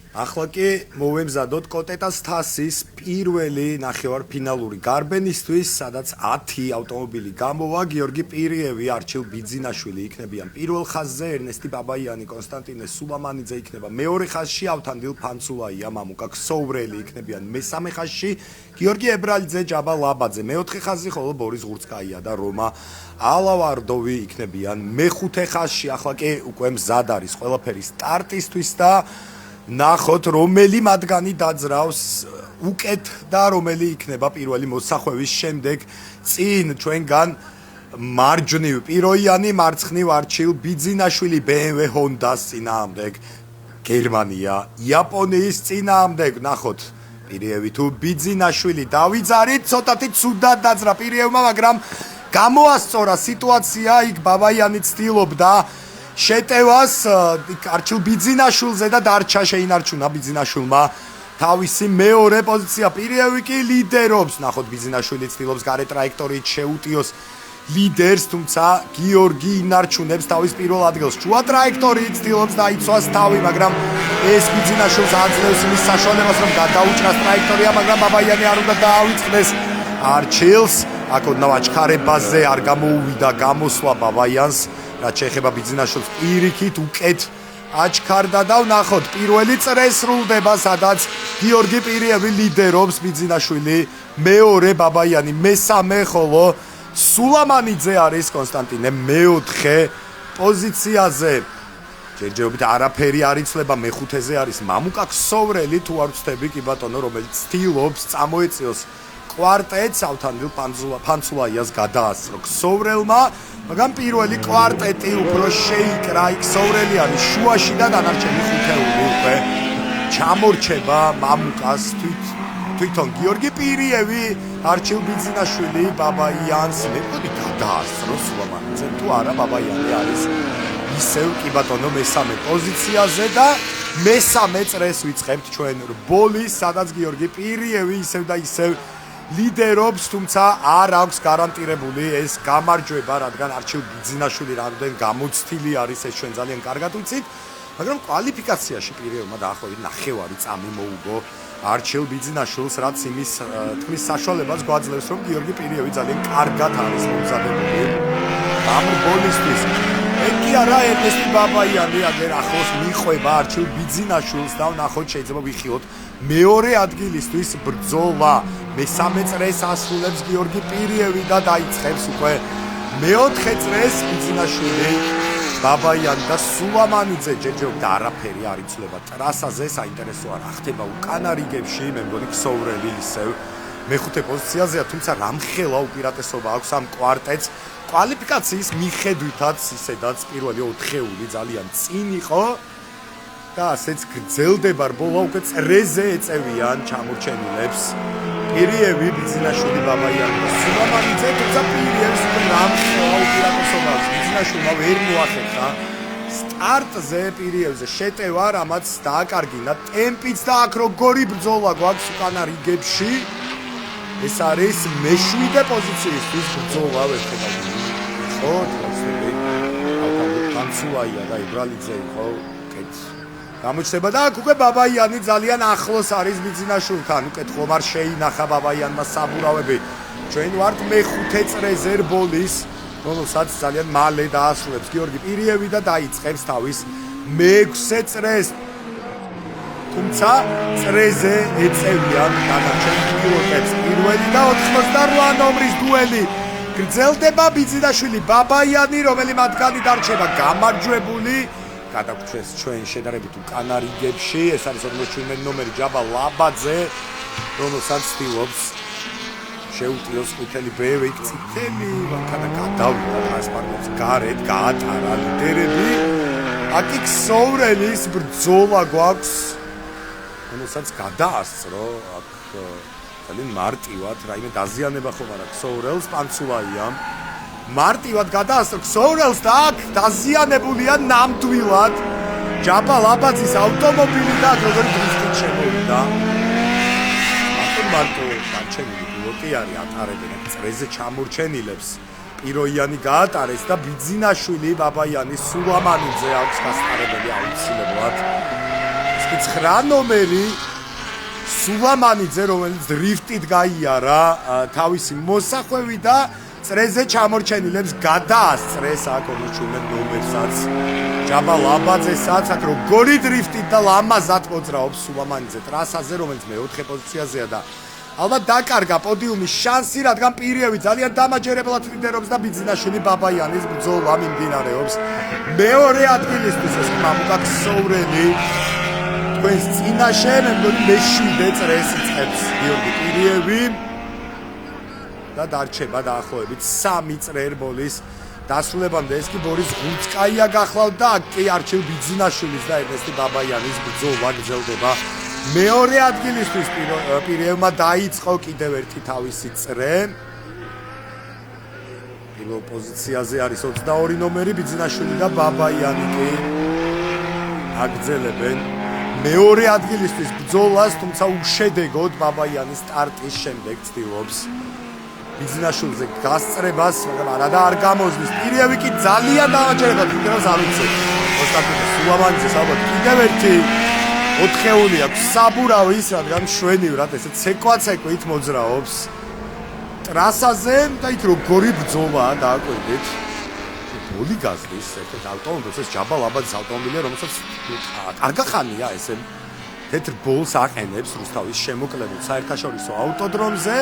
ახლა კი მოვემზადოთ კოტეტას თასის პირველი ნახევარფინალური გარბენისთვის, სადაც 10 ავტომობილი გამოვა. გიორგი პირიევი, არჩილ ბიძინაშვილი იქნებიან პირველ ხაზზე, ერნესტი ბაბაიანი, კონსტანტინე სულამანიძე იქნება მეორე ხაზში, ავთანდილ ფანცულაია, მამუკა ქსოვრელი იქნებიან მესამე ხაზში, გიორგი ებრალიძე, ჯაბა ლაბაძე მეოთხე ხაზი, ხოლო ბორის ღურცკაია და რომა ალავარდოვი იქნებიან მეხუთე ხაზში. ახლა კი უკვე მზად არის ყველაფერი სტარტისთვის და ნახოთ რომელი მათგანი დაძრავს უკეთ და რომელი იქნება პირველი მოსახვევის შემდეგ წინ ჩვენგან მარჯვნივ პიროიანი მარცხნივ არჩილ ბიძინაშვილი BMW Honda-ს წინააღმდეგ გერმანია იაპონიის წინააღმდეგ ნახოთ პირიევი თუ ბიძინაშვილი დავიძარით ცოტათი ცუდად დაძრა პირიევმა მაგრამ გამოასწორა სიტუაცია იქ ბაბაიანი ცდილობდა შეტევას არჩილ ბიძინაშვილზე და დარჩა შეინარჩუნა ბიძინაშვილმა თავისი მეორე პოზიცია პირიევი კი ლიდერობს ნახოთ ბიძინაშვილი ცდილობს გარე ტრაექტორიით შეუტიოს ლიდერს თუმცა გიორგი ინარჩუნებს თავის პირველ ადგილს შუა ტრაექტორიით ცდილობს დაიცვას თავი მაგრამ ეს ბიძინაშვილს აძლევს იმის საშუალებას რომ გადაუჭრას ტრაექტორია მაგრამ ბაბაიანი არ უნდა დაავიწყდეს არჩილს აქ ოდნავ აჩქარებაზე არ გამოუვიდა გამოსვლა ბაბაიანს რაც შეეხება ბიძინაშვილს პირიქით უკეთ აჩქარდა და ვნახოთ პირველი წრე სრულდება სადაც გიორგი პირიევი ლიდერობს ბიძინაშვილი მეორე ბაბაიანი მესამე ხოლო სულამანიძე არის კონსტანტინე მეოთხე პოზიციაზე ჯერჯერობით არაფერი არ იცლება მეხუთეზე არის მამუკა ქსოვრელი თუ არ ვცდები კი ბატონო რომელიც ცდილობს წამოეწიოს კვარტეტს ავთანდილ ფანცულაიას გადაასწრო ქსოვრელმა მაგრამ პირველი კვარტეტი უფრო შეიკრა იქ ქსოვრელი არის შუაში და დანარჩენი ხუთეული უკვე ჩამორჩება მამუკას თვითონ გიორგი პირიევი არჩილ ბიძინაშვილი ბაბაიანს მეკოდი გადაასწრო სულამანიძე თუ არა ბაბაიანი არის ისევ კი ბატონო მესამე პოზიციაზე და მესამე წრეს ვიწყებთ ჩვენ რბოლის სადაც გიორგი პირიევი ისევ და ისევ ლიდერობს, თუმცა არ აქვს გარანტირებული ეს გამარჯვება, რადგან არჩილ ბიძინაშვილი რამდენ გამოცდილი არის ეს ჩვენ ძალიან კარგად ვიცით, მაგრამ კვალიფიკაციაში პირიევმა დაახლოებით ნახევარი წამი მოუგო არჩილ ბიძინაშვილს, რაც იმის თქმის საშუალებას გვაძლევს, რომ გიორგი პირიევი ძალიან კარგად არის მომზადებული ამ რბოლისთვის. კი არა, ერნესტი ბაბაიანი აგერ ახლოს მიყვება არჩილ ბიძინაშვილს და ვნახოთ შეიძლება ვიხილოთ მეორე ადგილისთვის ბრძოლა. მესამე წრეს ასრულებს გიორგი პირიევი და დაიწყებს უკვე მეოთხე წრეს ბიძინაშვილი ბაბაიანი და სულამანიძე ჯერჯერობით არაფერი არ იცვლება ტრასაზე საინტერესოა რა ხდება უკანა რიგებში მე მგონი ქსოვრელი ისევ მეხუთე პოზიციაზეა თუმცა რამხელა უპირატესობა აქვს ამ კვარტეტს კვალიფიკაციის მიხედვითაც ისედაც პირველი ოთხეული ძალიან წინ იყო და ასეც გრძელდება რბოლა უკვე წრეზე ეწევიან ჩამორჩენილებს პირიევი ბიძინაშვილი ბაბაიანი და სულამანიძე თუმცა პირიევს უკვე რამხელა უპირატესობა აქვს ბიძინაშვილმა ვერ მოახერხა სტარტზე პირიევზე შეტევა რამაც დააკარგინა ტემპიც და აქ როგორი ბრძოლა გვაქვს უკანა რიგებში ეს არის მეშვიდე პოზიციისთვის ბრძოლა ვერცხლად ხო თქოსები ავტომობილი ფანცულაია და ებრალიძე იყო უკეთ გამოჩნდება და აქ უკვე ბაბაიანი ძალიან ახლოს არის ბიძინაშვილთან უკეთ ხომ არ შეინახა ბაბაიანმა საბურავები ჩვენ ვართ მეხუთე წრეზე რბოლის რომელსაც ძალიან მალე დაასრულებს გიორგი პირიევი და დაიწყებს თავის მეექვსე წრეს თუმცა წრეზე ეწევიან დანარჩენ პილოტებს პირველი და 88 ნომრის დუელი გრძელდება ბიძინაშვილი ბაბაიანი რომელი მათგანი დარჩება გამარჯვებული გადაგვრჩეს ჩვენ შედარებით უკანა რიგებში ეს არის 47 ნომერი ჯაბა ლაბაძე რომელსაც ცდილობს შეუტიოს ყვითელი BMW წითელი ვანქანა გადავიდა ტრანსპორტის გარეთ გაატარა ლიდერები აქ ქსოვრელის ბრძოლა გვაქვს რომელსაც გადაასწრო აქ ძალიან მარტივად რაიმე დაზიანება ხომ არა ქსოვრელს პანცულაიამ მარტივად გადაასწრო ქსოვრელს და აქ დაზიანებულია ნამდვილად ჯაბა ლაბაძის ავტომობილი და როგორი დრიფტით შემოვიდა მარტო დაჩენილი პილოტი არის ატარებენ წრეზე ჩამორჩენილებს პიროიანი გაატარეს და ბიძინაშვილი ბაბაიანი სულამანიძე აქვს გასტარებელი აუცილებლად 9 ნომერი სულამანიძე, რომელიც დრიფტით გაიარა თავისი მოსახვევი და წრეზე ჩამორჩენილებს გადაასწრეს აქ ონოჩუნებ ნომერსაც ჯაბა ლაბაძესაც აქ როგორი დრიფტით და ლამაზად მოძრაობს სულამანიძე ტრასაზე, რომელიც მეოთხე პოზიციაზეა და ალბათ დაკარგა პოდიუმის შანსი, რადგან პირიევი ძალიან დამაჯერებლად ლიდერობს და ბიძინაშვილი ბაბაიანის ბრძოლა მიმდინარეობს. მეორე ადგილისთვის ეს მამუკა ქსოვრელი თქვენს წინაშე, მე მგონი მე-7 წრეს იწყებს გიორგი პირიევი და დარჩება დაახლოებით 3 წრე ერბოლის დასრულებამდე. ეს კი ბორის ღუნწკაია გახლავთ და აქ კი არჩილ ბიძინაშვილის და ერნესტი ბაბაიანის ბრძოლა გრძელდება. მეორე ადგილისთვის პირიევმა დაიწყო კიდევ ერთი თავისი წრე. პირველ პოზიციაზე არის 22 ნომერი ბიძინაშვილი და ბაბაიანი კი აგრძელებენ მეორე ადგილისთვის ბრძოლას, თუმცა უშედეგოდ ბაბაიანის სტარტის შემდეგ ცდილობს ბიძინაშვილზე გასწრებას, მაგრამ არადა არ გამოზნის. პირიევი კი ძალიან დამაჯერებლად ლიდერობს, არ ვიცი. კონსტანტინე სულამანიძეს ალბათ კიდევ ერთი 4 აქვს საბურავის, რადგან მშვენივრად ესე ცეკვაცეკვით მოძრაობს ტრასაზე და იქ როგორი ბრძოლაა დააკვირდით. ბოლი გაზდის ერთ ავტომობილს, ეს ჯაბა ლაბაძის ავტომობილია, რომელსაც კარგა ხანია ესე თეთრ ბოლს აყენებს რუსთავის შემოკლებულ საერთაშორისო ავტოდრომზე.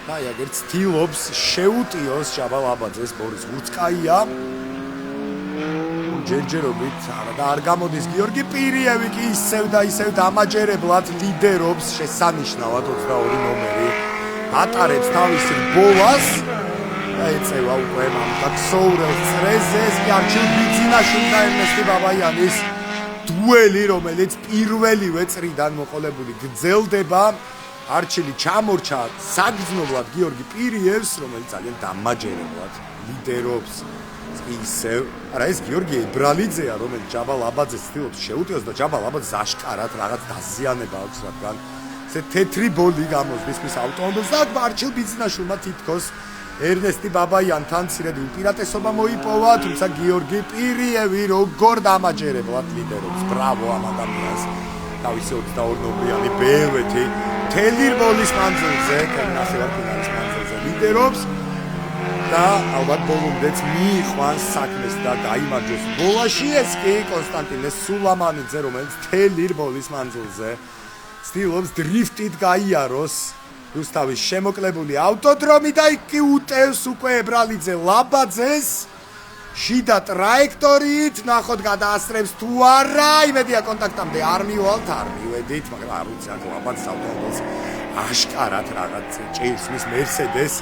და აგერ ცდილობს შეუტიოს ჯაბა ლაბაძეს ბორის ღურწკაია. ჯერჯერობით და არ გამოდის გიორგი პირიევი კი ისევ და ისევ დამაჯერებლად ლიდერობს შესანიშნავად 22 ნომერი ატარებს თავის ბოლას და ეწევა უკვე მამუკა ქსოვრელს წრეზე. ეს კი არჩილ ბიძინაშვილი და ერნესტი ბაბაიანის დუელი, რომელიც პირველივე წრიდან მოყოლებული გრძელდება. არჩილი ჩამორჩა საგრძნობლად გიორგი პირიევს, რომელიც ძალიან დამაჯერებლად ლიდერობს. ისევ, არა ეს გიორგი ებრალიძეა, რომელიც ჯაბა ლაბაძეს ცდილობს შეუტიოს და ჯაბა ლაბაძეს აშკარად რაღაც დაზიანება აქვს, რადგან ესე თეთრი ბოლი გამოსდის მის ავტომობილს და არჩილ ბიძინაშვილმა თითქოს ერნესტი ბაბაიანთან მცირედი უპირატესობა მოიპოვა, თუმცა გიორგი პირიევი როგორ დამაჯერებლად ლიდერობს. ბრავო ამ ადამიანს. თავისი 22 ნომრიანი ბევეთი მთელი რბოლის მანძილზე, ნახევარფინალის მანძილზე ლიდერობს. და ალბათ ბოლომდეც მიიყვანს საქმეს და გაიმარჯვოს ბოლაში. ეს კი კონსტანტინე სულამანიძე, რომელიც მთელი რბოლის მანძილზე ცდილობს დრიფტით გაიაროს რუსთავის შემოკლებული ავტოდრომი და იქ კი უტევს უკვე ებრალიძე ლაბაძეს შიდა ტრაექტორით, ნახოთ გადაასწრებს თუ არა. იმედია კონტაქტამდე არ მივალთ, არ მივედით, მაგრამ არ ვიცი აქ ლაბაძის ავტომობილს აშკარად რაღაც ჭირს მის მერსედეს.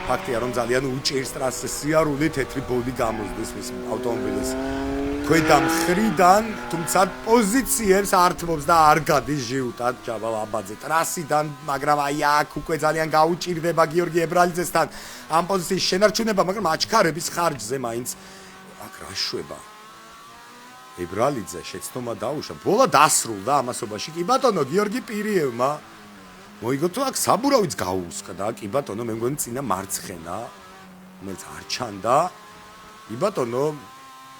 ფაქტია, რომ ძალიან უჭირს ტრასზე სიარული, თეთრი ბოლი გამოსდის მის ავტომობილის ქვედა მხრიდან, თუმცა პოზიციებს ართმობს და არ გადის ჟიუტად ჯაბა ლაბაძე ტრასიდან, მაგრამ აი აქ უკვე ძალიან გაუჭირდება გიორგი ებრალიძესთან ამ პოზიციის შენარჩუნება, მაგრამ აჩქარების ხარჯზე მაინც აქ რა შვება. ებრალიძე შეცდომა დაუშვა, ბოლა დასრულდა ამასობაში კი ბატონო გიორგი პირიევმა მოიგო თუ აქ საბურავიც გაუსკდა, კი ბატონო მე მგონი წინა მარცხენა, რომელიც არ ჩანდა. კი ბატონო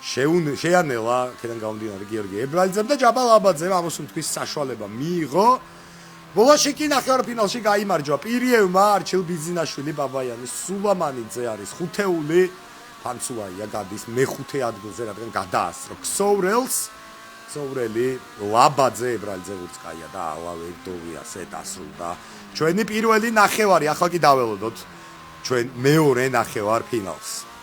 შეანელა ქედან გამომდინარე გიორგი ებრალიძემ და ჯაბა ლაბაძემ ამოსუნთქვის საშუალება მიიღო. ბოლოში კი ნახევარფინალში გაიმარჯვა პირიევმა არჩილ ბიძინაშვილი ბაბაიანის სულამანიძე არის ხუთეული, ფანცულაია გადის მე-5 ადგილზე, რადგან გადაასწრო ქსოვრელს. ქსოვრელი ლაბაძე ებრალიძე ღურწკაია და ალავე დოვიასე დასრულდა ჩვენი პირველი ნახევარი. ახლა კი დაველოდოთ ჩვენ მეორე ნახევარ ფინალს.